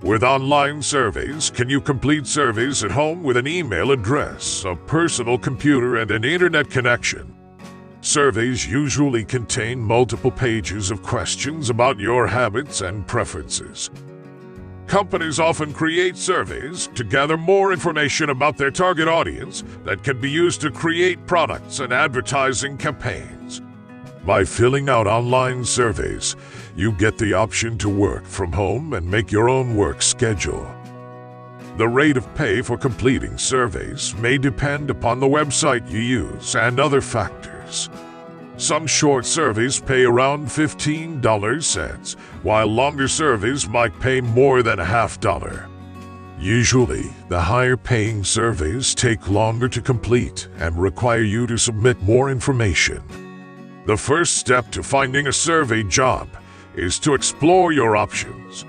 With online surveys, can you complete surveys at home with an email address, a personal computer, and an internet connection? Surveys usually contain multiple pages of questions about your habits and preferences. Companies often create surveys to gather more information about their target audience that can be used to create products and advertising campaigns. By filling out online surveys, you get the option to work from home and make your own work schedule. The rate of pay for completing surveys may depend upon the website you use and other factors. Some short surveys pay around $15, while longer surveys might pay more than $50. Usually, the higher-paying surveys take longer to complete and require you to submit more information. The first step to finding a survey job is to explore your options.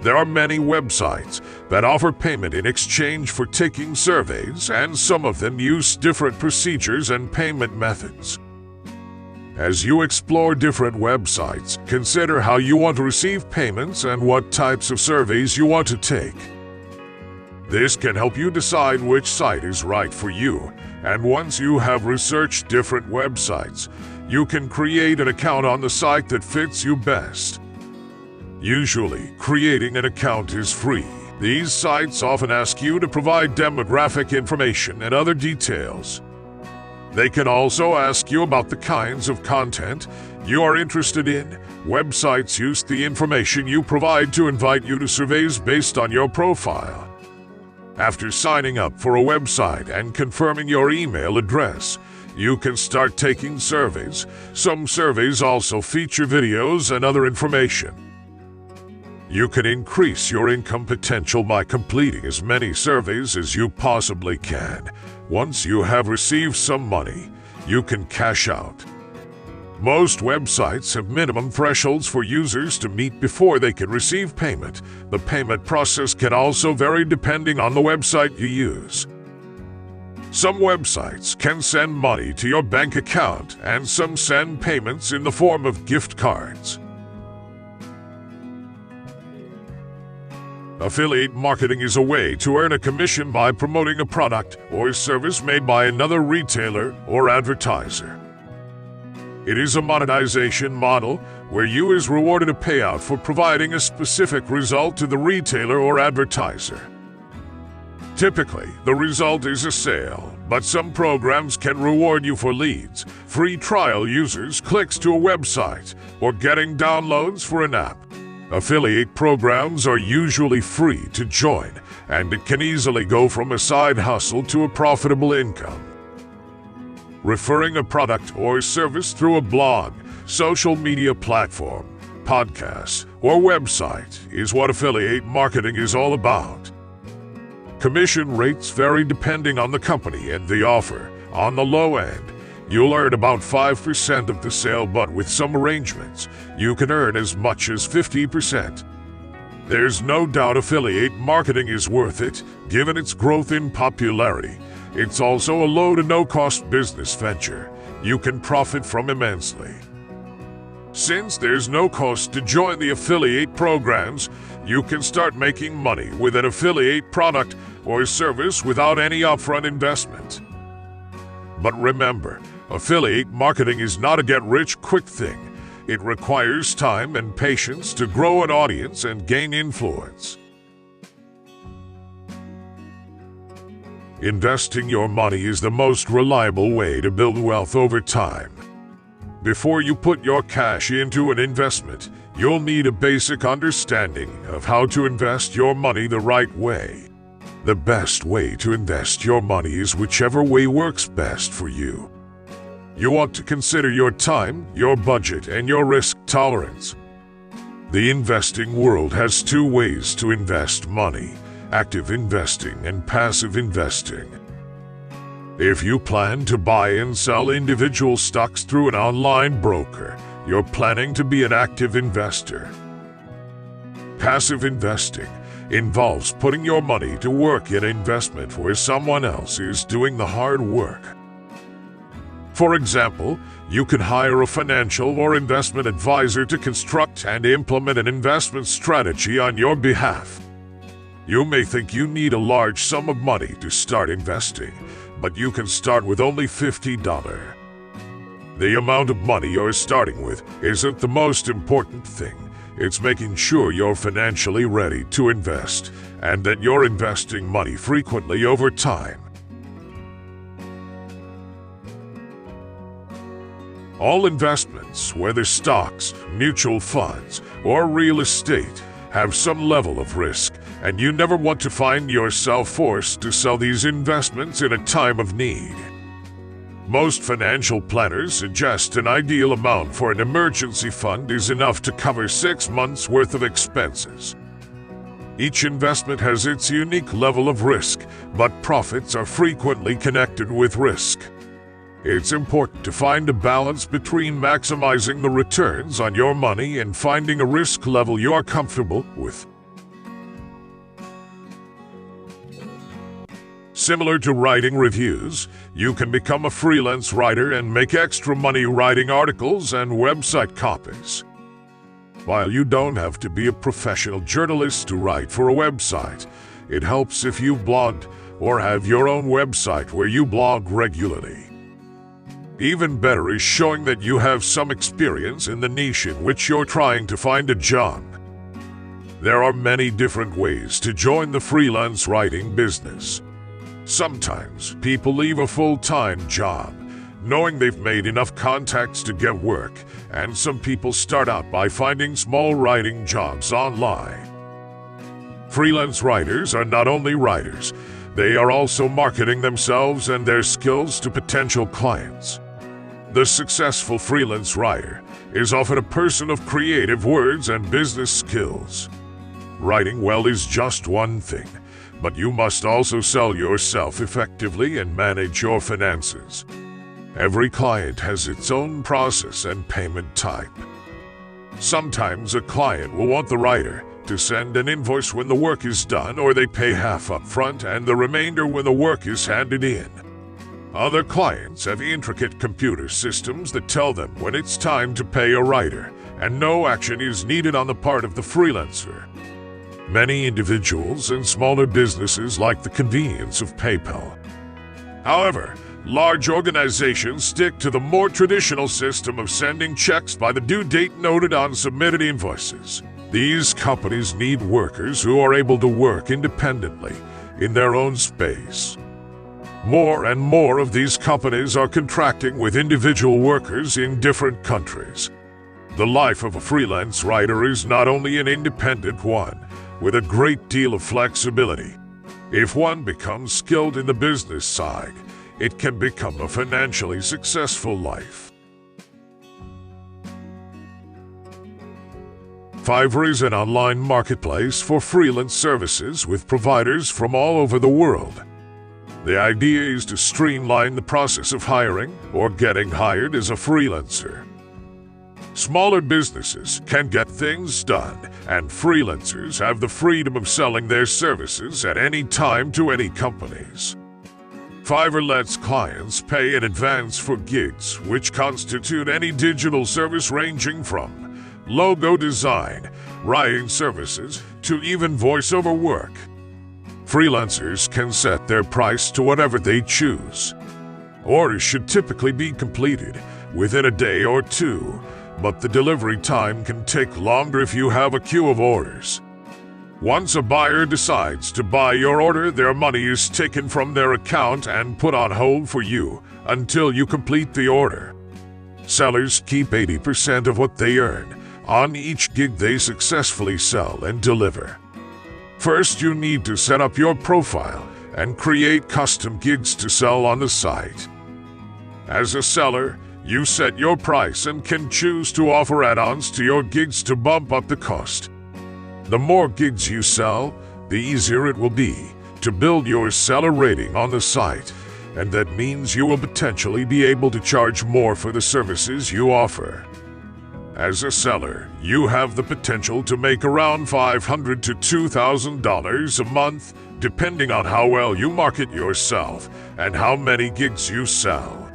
There are many websites that offer payment in exchange for taking surveys, and some of them use different procedures and payment methods. As you explore different websites, consider how you want to receive payments and what types of surveys you want to take. This can help you decide which site is right for you, and once you have researched different websites, you can create an account on the site that fits you best. Usually, creating an account is free. These sites often ask you to provide demographic information and other details. They can also ask you about the kinds of content you are interested in. Websites use the information you provide to invite you to surveys based on your profile. After signing up for a website and confirming your email address, you can start taking surveys. Some surveys also feature videos and other information. You can increase your income potential by completing as many surveys as you possibly can. Once you have received some money, you can cash out. Most websites have minimum thresholds for users to meet before they can receive payment. The payment process can also vary depending on the website you use. Some websites can send money to your bank account, and some send payments in the form of gift cards. Affiliate marketing is a way to earn a commission by promoting a product or service made by another retailer or advertiser. It is a monetization model where you is rewarded a payout for providing a specific result to the retailer or advertiser. Typically, the result is a sale, but some programs can reward you for leads, free trial users, clicks to a website, or getting downloads for an app. Affiliate programs are usually free to join, and it can easily go from a side hustle to a profitable income. Referring a product or service through a blog, social media platform, podcast, or website is what affiliate marketing is all about. Commission rates vary depending on the company and the offer. On the low end, you'll earn about 5% of the sale, but with some arrangements, you can earn as much as 50%. There's no doubt affiliate marketing is worth it, given its growth in popularity. It's also a low to no-cost business venture. You can profit from immensely. Since there's no cost to join the affiliate programs, you can start making money with an affiliate product or service without any upfront investment. But remember, affiliate marketing is not a get-rich-quick thing. It requires time and patience to grow an audience and gain influence. Investing your money is the most reliable way to build wealth over time. Before you put your cash into an investment, you'll need a basic understanding of how to invest your money the right way. The best way to invest your money is whichever way works best for you. You want to consider your time, your budget, and your risk tolerance. The investing world has two ways to invest money: active investing and passive investing. If you plan to buy and sell individual stocks through an online broker, you're planning to be an active investor. Passive investing involves putting your money to work in an investment where someone else is doing the hard work. For example, you could hire a financial or investment advisor to construct and implement an investment strategy on your behalf. You may think you need a large sum of money to start investing, but you can start with only $50. The amount of money you're starting with isn't the most important thing. It's making sure you're financially ready to invest and that you're investing money frequently over time. All investments, whether stocks, mutual funds, or real estate, have some level of risk, and you never want to find yourself forced to sell these investments in a time of need. Most financial planners suggest an ideal amount for an emergency fund is enough to cover 6 months' worth of expenses. Each investment has its unique level of risk, but profits are frequently connected with risk. It's important to find a balance between maximizing the returns on your money and finding a risk level you're comfortable with. Similar to writing reviews, you can become a freelance writer and make extra money writing articles and website copies. While you don't have to be a professional journalist to write for a website, it helps if you've blogged or have your own website where you blog regularly. Even better is showing that you have some experience in the niche in which you're trying to find a job. There are many different ways to join the freelance writing business. Sometimes people leave a full-time job, knowing they've made enough contacts to get work, and some people start out by finding small writing jobs online. Freelance writers are not only writers, they are also marketing themselves and their skills to potential clients. The successful freelance writer is often a person of creative words and business skills. Writing well is just one thing, but you must also sell yourself effectively and manage your finances. Every client has its own process and payment type. Sometimes a client will want the writer to send an invoice when the work is done, or they pay half up front and the remainder when the work is handed in. Other clients have intricate computer systems that tell them when it's time to pay a writer, and no action is needed on the part of the freelancer. Many individuals and smaller businesses like the convenience of PayPal. However, large organizations stick to the more traditional system of sending checks by the due date noted on submitted invoices. These companies need workers who are able to work independently in their own space. More and more of these companies are contracting with individual workers in different countries. The life of a freelance writer is not only an independent one, with a great deal of flexibility. If one becomes skilled in the business side, it can become a financially successful life. Fiverr is an online marketplace for freelance services with providers from all over the world. The idea is to streamline the process of hiring or getting hired as a freelancer. Smaller businesses can get things done, and freelancers have the freedom of selling their services at any time to any companies. Fiverr lets clients pay in advance for gigs, which constitute any digital service ranging from logo design, writing services, to even voiceover work. Freelancers can set their price to whatever they choose. Orders should typically be completed within a day or two, but the delivery time can take longer if you have a queue of orders. Once a buyer decides to buy your order, their money is taken from their account and put on hold for you until you complete the order. Sellers keep 80% of what they earn on each gig they successfully sell and deliver. First, you need to set up your profile and create custom gigs to sell on the site. As a seller, you set your price and can choose to offer add-ons to your gigs to bump up the cost. The more gigs you sell, the easier it will be to build your seller rating on the site, and that means you will potentially be able to charge more for the services you offer. As a seller, you have the potential to make around $500 to $2,000 a month, depending on how well you market yourself and how many gigs you sell.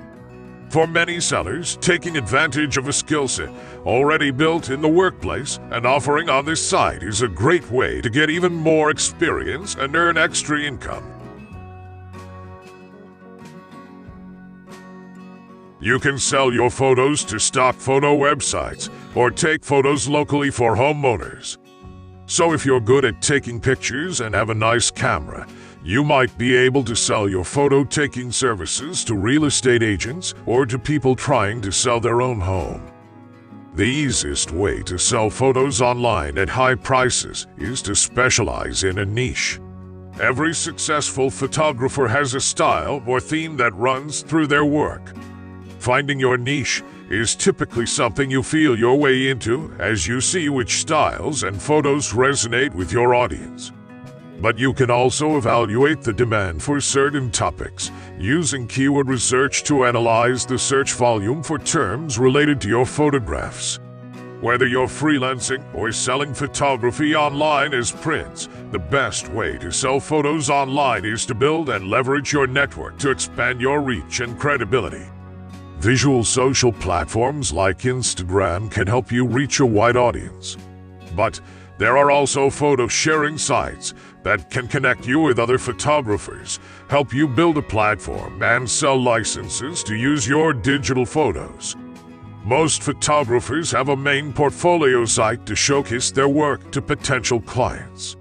For many sellers, taking advantage of a skill set already built in the workplace and offering on this site is a great way to get even more experience and earn extra income. You can sell your photos to stock photo websites or take photos locally for homeowners. So if you're good at taking pictures and have a nice camera, you might be able to sell your photo-taking services to real estate agents or to people trying to sell their own home. The easiest way to sell photos online at high prices is to specialize in a niche. Every successful photographer has a style or theme that runs through their work. Finding your niche is typically something you feel your way into as you see which styles and photos resonate with your audience. But you can also evaluate the demand for certain topics using keyword research to analyze the search volume for terms related to your photographs. Whether you're freelancing or selling photography online as prints, the best way to sell photos online is to build and leverage your network to expand your reach and credibility. Visual social platforms like Instagram can help you reach a wide audience. But there are also photo sharing sites that can connect you with other photographers, help you build a platform, and sell licenses to use your digital photos. Most photographers have a main portfolio site to showcase their work to potential clients.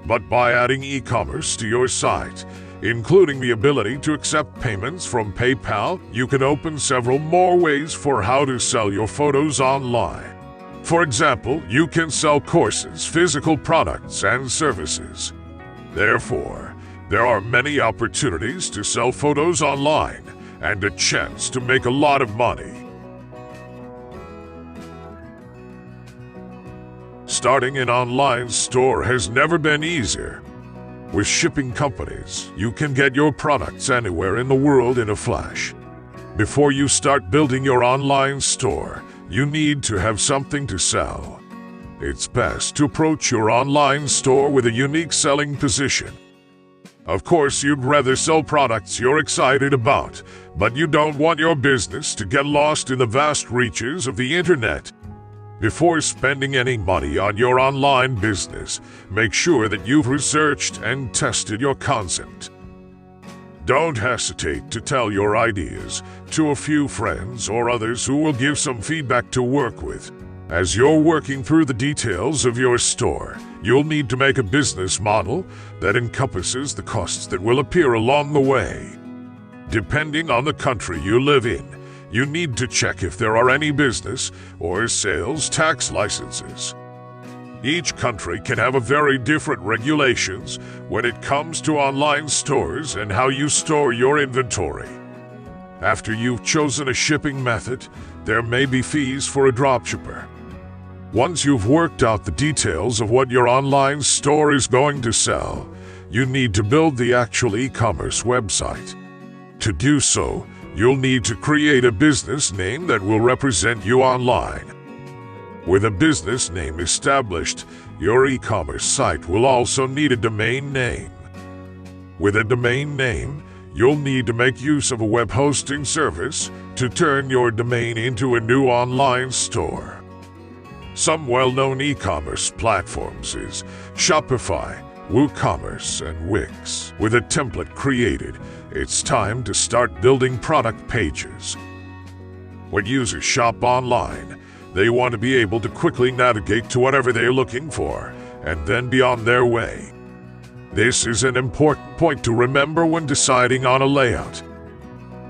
But by adding e-commerce to your site, including the ability to accept payments from PayPal, you can open several more ways for how to sell your photos online. For example, you can sell courses, physical products, and services. Therefore, there are many opportunities to sell photos online and a chance to make a lot of money. Starting an online store has never been easier. With shipping companies, you can get your products anywhere in the world in a flash. Before you start building your online store, you need to have something to sell. It's best to approach your online store with a unique selling position. Of course, you'd rather sell products you're excited about, but you don't want your business to get lost in the vast reaches of the internet. Before spending any money on your online business, make sure that you've researched and tested your concept. Don't hesitate to tell your ideas to a few friends or others who will give some feedback to work with. As you're working through the details of your store, you'll need to make a business model that encompasses the costs that will appear along the way. Depending on the country you live in, you need to check if there are any business or sales tax licenses. Each country can have a very different regulations when it comes to online stores and how you store your inventory. After you've chosen a shipping method, there may be fees for a dropshipper. Once you've worked out the details of what your online store is going to sell, you need to build the actual e-commerce website. To do so, you'll need to create a business name that will represent you online. With a business name established, your e-commerce site will also need a domain name. With a domain name, you'll need to make use of a web hosting service to turn your domain into a new online store. Some well-known e-commerce platforms is Shopify, WooCommerce, and Wix. With a template created, it's time to start building product pages. When users shop online, they want to be able to quickly navigate to whatever they're looking for, and then be on their way. This is an important point to remember when deciding on a layout.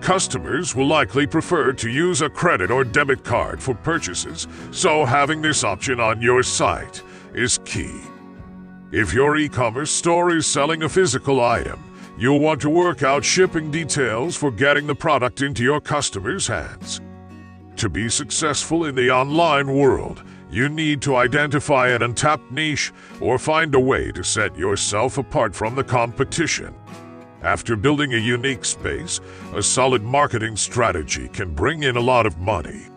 Customers will likely prefer to use a credit or debit card for purchases, so having this option on your site is key. If your e-commerce store is selling a physical item, you'll want to work out shipping details for getting the product into your customers' hands. To be successful in the online world, you need to identify an untapped niche or find a way to set yourself apart from the competition. After building a unique space, a solid marketing strategy can bring in a lot of money.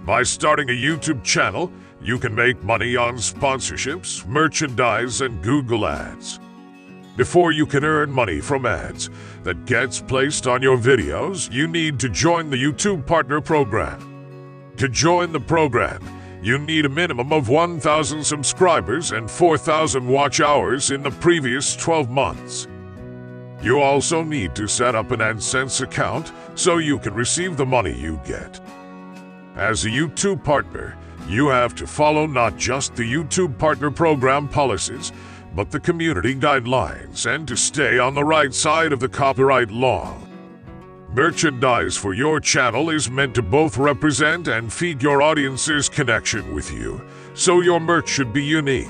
By starting a YouTube channel, you can make money on sponsorships, merchandise, and Google Ads. Before you can earn money from ads that gets placed on your videos, you need to join the YouTube Partner Program. To join the program, you need a minimum of 1,000 subscribers and 4,000 watch hours in the previous 12 months. You also need to set up an AdSense account so you can receive the money you get. As a YouTube partner, you have to follow not just the YouTube Partner Program policies, but the community guidelines and to stay on the right side of the copyright law. Merchandise for your channel is meant to both represent and feed your audience's connection with you, so your merch should be unique.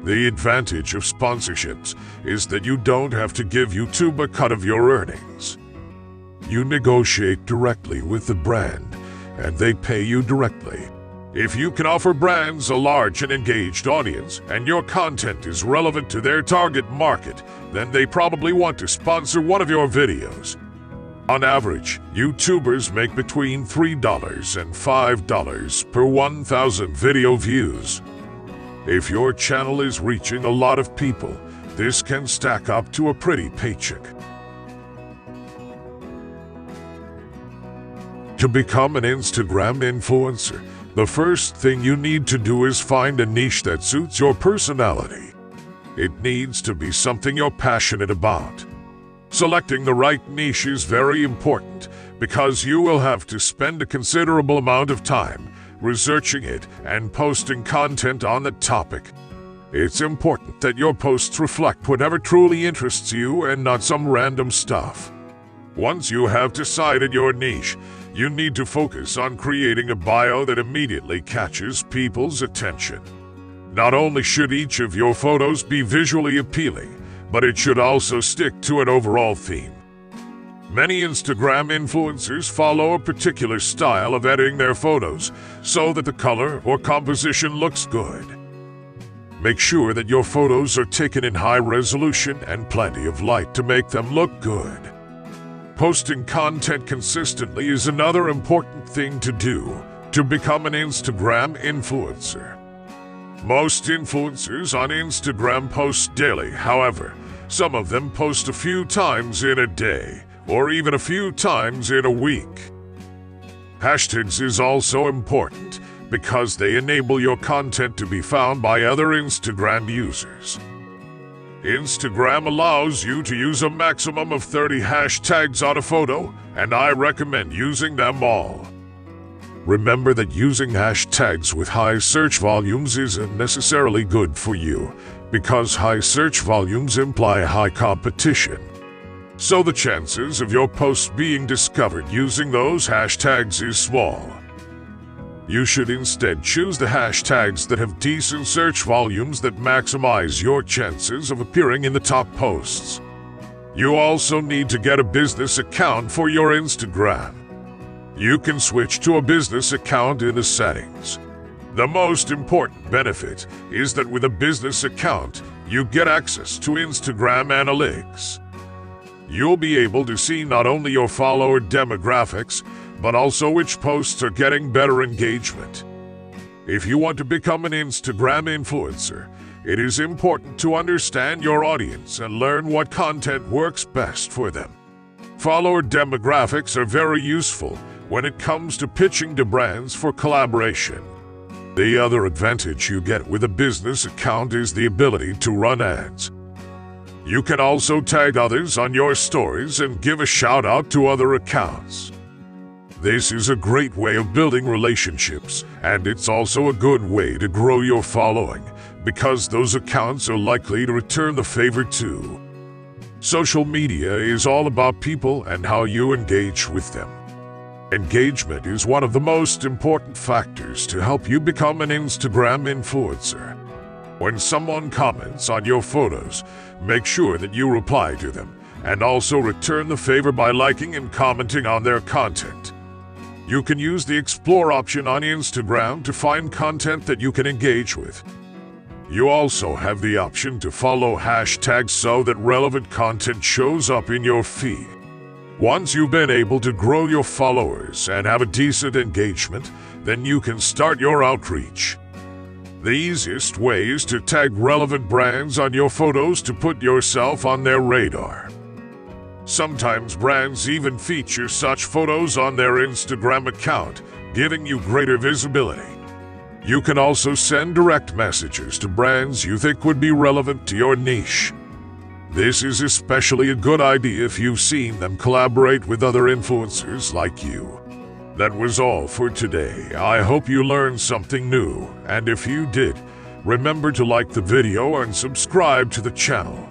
The advantage of sponsorships is that you don't have to give YouTube a cut of your earnings. You negotiate directly with the brand, and they pay you directly. If you can offer brands a large and engaged audience, and your content is relevant to their target market, then they probably want to sponsor one of your videos. On average, YouTubers make between $3 and $5 per 1,000 video views. If your channel is reaching a lot of people, this can stack up to a pretty paycheck. To become an Instagram influencer, the first thing you need to do is find a niche that suits your personality. It needs to be something you're passionate about. Selecting the right niche is very important because you will have to spend a considerable amount of time researching it and posting content on the topic. It's important that your posts reflect whatever truly interests you and not some random stuff. Once you have decided your niche, you need to focus on creating a bio that immediately catches people's attention. Not only should each of your photos be visually appealing, but it should also stick to an overall theme. Many Instagram influencers follow a particular style of editing their photos so that the color or composition looks good. Make sure that your photos are taken in high resolution and plenty of light to make them look good. Posting content consistently is another important thing to do to become an Instagram influencer. Most influencers on Instagram post daily. However, some of them post a few times in a day, or even a few times in a week. Hashtags is also important because they enable your content to be found by other Instagram users. Instagram allows you to use a maximum of 30 hashtags on a photo, and I recommend using them all. Remember that using hashtags with high search volumes isn't necessarily good for you, because high search volumes imply high competition. So the chances of your posts being discovered using those hashtags is small. You should instead choose the hashtags that have decent search volumes that maximize your chances of appearing in the top posts. You also need to get a business account for your Instagram. You can switch to a business account in the settings. The most important benefit is that with a business account, you get access to Instagram analytics. You'll be able to see not only your follower demographics, but also which posts are getting better engagement. If you want to become an Instagram influencer, it is important to understand your audience and learn what content works best for them. Follower demographics are very useful when it comes to pitching to brands for collaboration. The other advantage you get with a business account is the ability to run ads. You can also tag others on your stories and give a shout out to other accounts. This is a great way of building relationships, and it's also a good way to grow your following, because those accounts are likely to return the favor too. Social media is all about people and how you engage with them. Engagement is one of the most important factors to help you become an Instagram influencer. When someone comments on your photos, make sure that you reply to them, and also return the favor by liking and commenting on their content. You can use the Explore option on Instagram to find content that you can engage with. You also have the option to follow hashtags so that relevant content shows up in your feed. Once you've been able to grow your followers and have a decent engagement, then you can start your outreach. The easiest way is to tag relevant brands on your photos to put yourself on their radar. Sometimes brands even feature such photos on their Instagram account, giving you greater visibility. You can also send direct messages to brands you think would be relevant to your niche. This is especially a good idea if you've seen them collaborate with other influencers like you. That was all for today. I hope you learned something new, and if you did, remember to like the video and subscribe to the channel.